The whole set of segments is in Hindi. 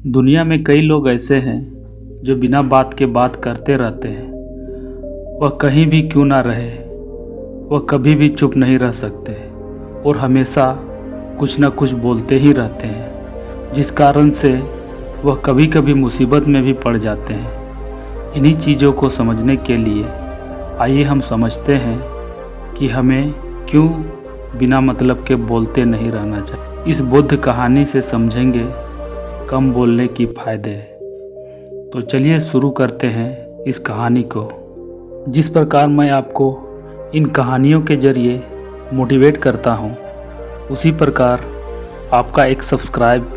दुनिया में कई लोग ऐसे हैं जो बिना बात के बात करते रहते हैं। वह कहीं भी क्यों ना रहे, वह कभी भी चुप नहीं रह सकते और हमेशा कुछ न कुछ बोलते ही रहते हैं, जिस कारण से वह कभी कभी मुसीबत में भी पड़ जाते हैं। इन्हीं चीज़ों को समझने के लिए आइए हम समझते हैं कि हमें क्यों बिना मतलब के बोलते नहीं रहना चाहिए। इस बुद्ध कहानी से समझेंगे कम बोलने की फ़ायदे। तो चलिए शुरू करते हैं इस कहानी को। जिस प्रकार मैं आपको इन कहानियों के ज़रिए मोटिवेट करता हूँ, उसी प्रकार आपका एक सब्सक्राइब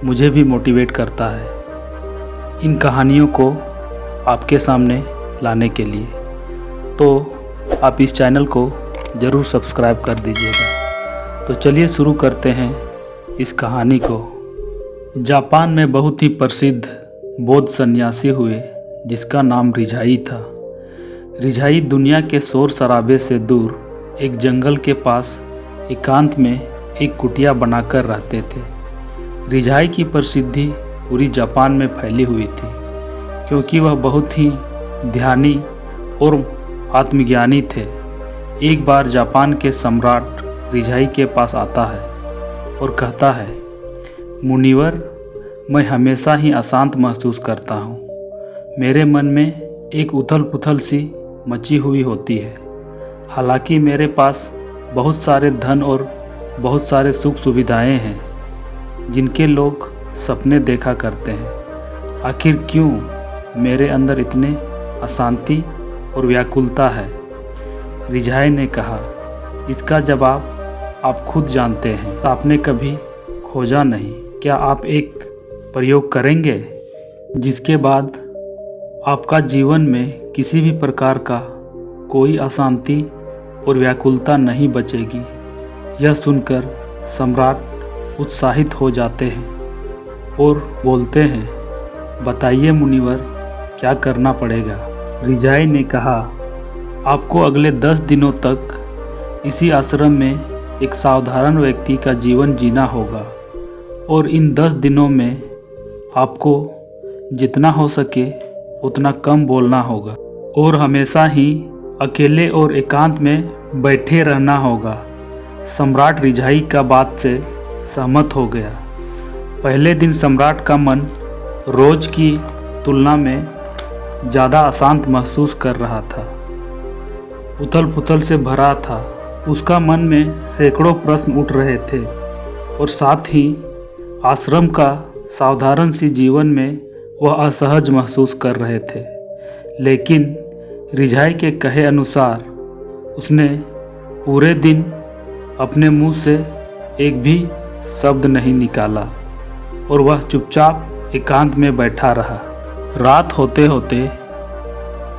मुझे भी मोटिवेट करता है इन कहानियों को आपके सामने लाने के लिए। तो आप इस चैनल को ज़रूर सब्सक्राइब कर दीजिएगा। तो चलिए शुरू करते हैं इस कहानी को। जापान में बहुत ही प्रसिद्ध बौद्ध सन्यासी हुए जिसका नाम रिझाई था। रिझाई दुनिया के शोर शराबे से दूर एक जंगल के पास एकांत में एक कुटिया बनाकर रहते थे। रिझाई की प्रसिद्धि पूरी जापान में फैली हुई थी क्योंकि वह बहुत ही ध्यानी और आत्मज्ञानी थे। एक बार जापान के सम्राट रिझाई के पास आता है और कहता है, मुनिवर, मैं हमेशा ही अशांत महसूस करता हूँ। मेरे मन में एक उथल पुथल सी मची हुई होती है। हालांकि मेरे पास बहुत सारे धन और बहुत सारे सुख सुविधाएं हैं जिनके लोग सपने देखा करते हैं। आखिर क्यों मेरे अंदर इतने अशांति और व्याकुलता है? रिझाई ने कहा, इसका जवाब आप खुद जानते हैं। आपने कभी खोजा नहीं? क्या आप एक प्रयोग करेंगे जिसके बाद आपका जीवन में किसी भी प्रकार का कोई अशांति और व्याकुलता नहीं बचेगी? यह सुनकर सम्राट उत्साहित हो जाते हैं और बोलते हैं, बताइए मुनिवर, क्या करना पड़ेगा? रिझाई ने कहा, आपको अगले 10 दिनों तक इसी आश्रम में एक साधारण व्यक्ति का जीवन जीना होगा और इन 10 दिनों में आपको जितना हो सके उतना कम बोलना होगा और हमेशा ही अकेले और एकांत में बैठे रहना होगा। सम्राट रिझाई का बात से सहमत हो गया। पहले दिन सम्राट का मन रोज की तुलना में ज़्यादा अशांत महसूस कर रहा था। उथल पुथल से भरा था। उसका मन में सैकड़ों प्रश्न उठ रहे थे और साथ ही आश्रम का साधारण सी जीवन में वह असहज महसूस कर रहे थे। लेकिन रिझाई के कहे अनुसार उसने पूरे दिन अपने मुंह से एक भी शब्द नहीं निकाला और वह चुपचाप एकांत में बैठा रहा। रात होते होते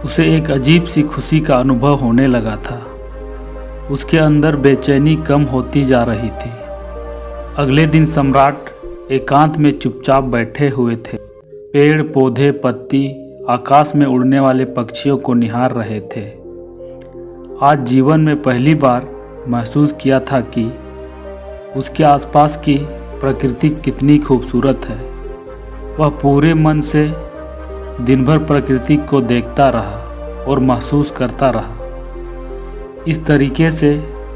उसे एक अजीब सी खुशी का अनुभव होने लगा था। उसके अंदर बेचैनी कम होती जा रही थी। अगले दिन सम्राट एकांत में चुपचाप बैठे हुए थे। पेड़ पौधे, पत्ती, आकाश में उड़ने वाले पक्षियों को निहार रहे थे। आज जीवन में पहली बार महसूस किया था कि उसके आसपास की प्रकृति कितनी खूबसूरत है। वह पूरे मन से दिन भर प्रकृति को देखता रहा और महसूस करता रहा। इस तरीके से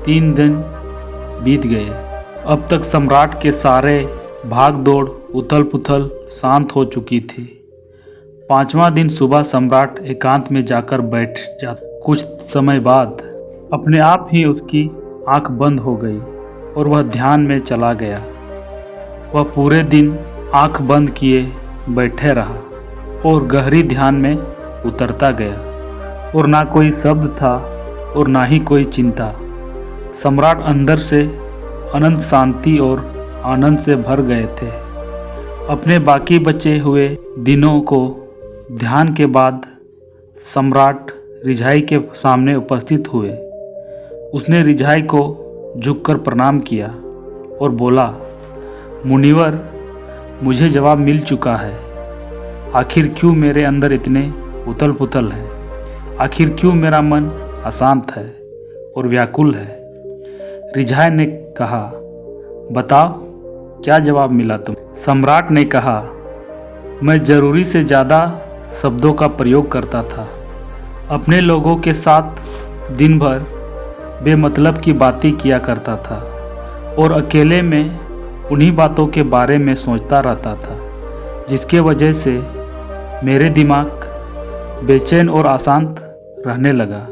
3 दिन बीत गए। अब तक सम्राट के सारे भाग दौड़, उथल पुथल शांत हो चुकी थी। 5वां दिन सुबह सम्राट एकांत में जाकर बैठ जाता। कुछ समय बाद अपने आप ही उसकी आंख बंद हो गई और वह ध्यान में चला गया। वह पूरे दिन आंख बंद किए बैठे रहा और गहरी ध्यान में उतरता गया और ना कोई शब्द था और ना ही कोई चिंता। सम्राट अंदर से अनंत शांति और आनंद से भर गए थे। अपने बाकी बचे हुए दिनों को ध्यान के बाद सम्राट रिझाई के सामने उपस्थित हुए। उसने रिझाई को झुककर प्रणाम किया और बोला, मुनिवर, मुझे जवाब मिल चुका है। आखिर क्यों मेरे अंदर इतने उथल पुथल है? आखिर क्यों मेरा मन अशांत है और व्याकुल है? रिझाई ने कहा, बताओ, क्या जवाब मिला तुम? सम्राट ने कहा, मैं ज़रूरी से ज़्यादा शब्दों का प्रयोग करता था। अपने लोगों के साथ दिन भर बेमतलब की बातें किया करता था और अकेले में उन्हीं बातों के बारे में सोचता रहता था, जिसके वजह से मेरे दिमाग बेचैन और अशांत रहने लगा।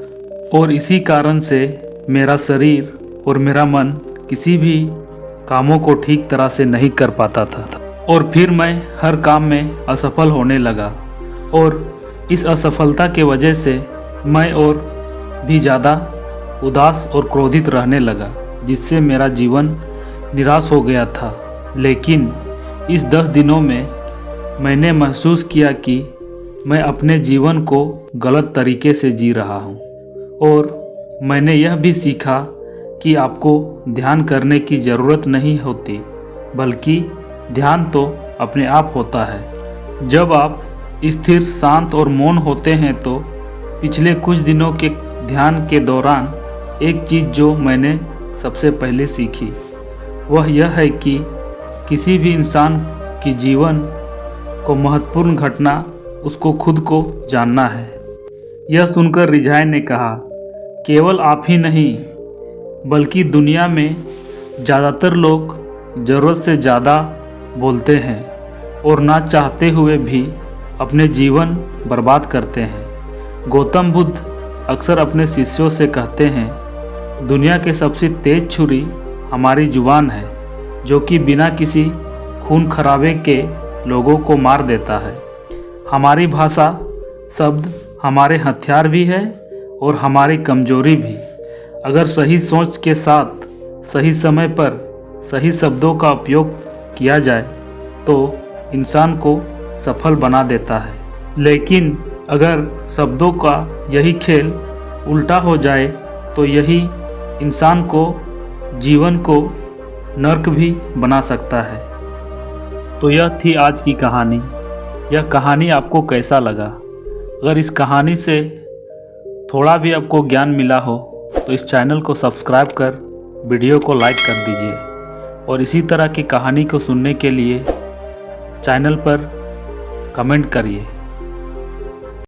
और इसी कारण से मेरा शरीर और मेरा मन किसी भी कामों को ठीक तरह से नहीं कर पाता था और फिर मैं हर काम में असफल होने लगा। और इस असफलता के वजह से मैं और भी ज़्यादा उदास और क्रोधित रहने लगा, जिससे मेरा जीवन निराश हो गया था। लेकिन इस 10 दिनों में मैंने महसूस किया कि मैं अपने जीवन को गलत तरीके से जी रहा हूँ और मैंने यह भी सीखा कि आपको ध्यान करने की ज़रूरत नहीं होती, बल्कि ध्यान तो अपने आप होता है। जब आप स्थिर, शांत और मौन होते हैं तो पिछले कुछ दिनों के ध्यान के दौरान एक चीज़ जो मैंने सबसे पहले सीखी वह यह है कि किसी भी इंसान की जीवन को महत्वपूर्ण घटना उसको खुद को जानना है। यह सुनकर रिझाई ने कहा, केवल आप ही नहीं बल्कि दुनिया में ज़्यादातर लोग ज़रूरत से ज़्यादा बोलते हैं और ना चाहते हुए भी अपने जीवन बर्बाद करते हैं। गौतम बुद्ध अक्सर अपने शिष्यों से कहते हैं, दुनिया के सबसे तेज छुरी हमारी जुबान है, जो कि बिना किसी खून खराबे के लोगों को मार देता है। हमारी भाषा, शब्द हमारे हथियार भी है और हमारी कमजोरी भी। अगर सही सोच के साथ सही समय पर सही शब्दों का उपयोग किया जाए तो इंसान को सफल बना देता है। लेकिन अगर शब्दों का यही खेल उल्टा हो जाए तो यही इंसान को जीवन को नर्क भी बना सकता है। तो यह थी आज की कहानी। यह कहानी आपको कैसा लगा? अगर इस कहानी से थोड़ा भी आपको ज्ञान मिला हो तो इस चैनल को सब्सक्राइब कर वीडियो को लाइक कर दीजिए और इसी तरह की कहानी को सुनने के लिए चैनल पर कमेंट करिए।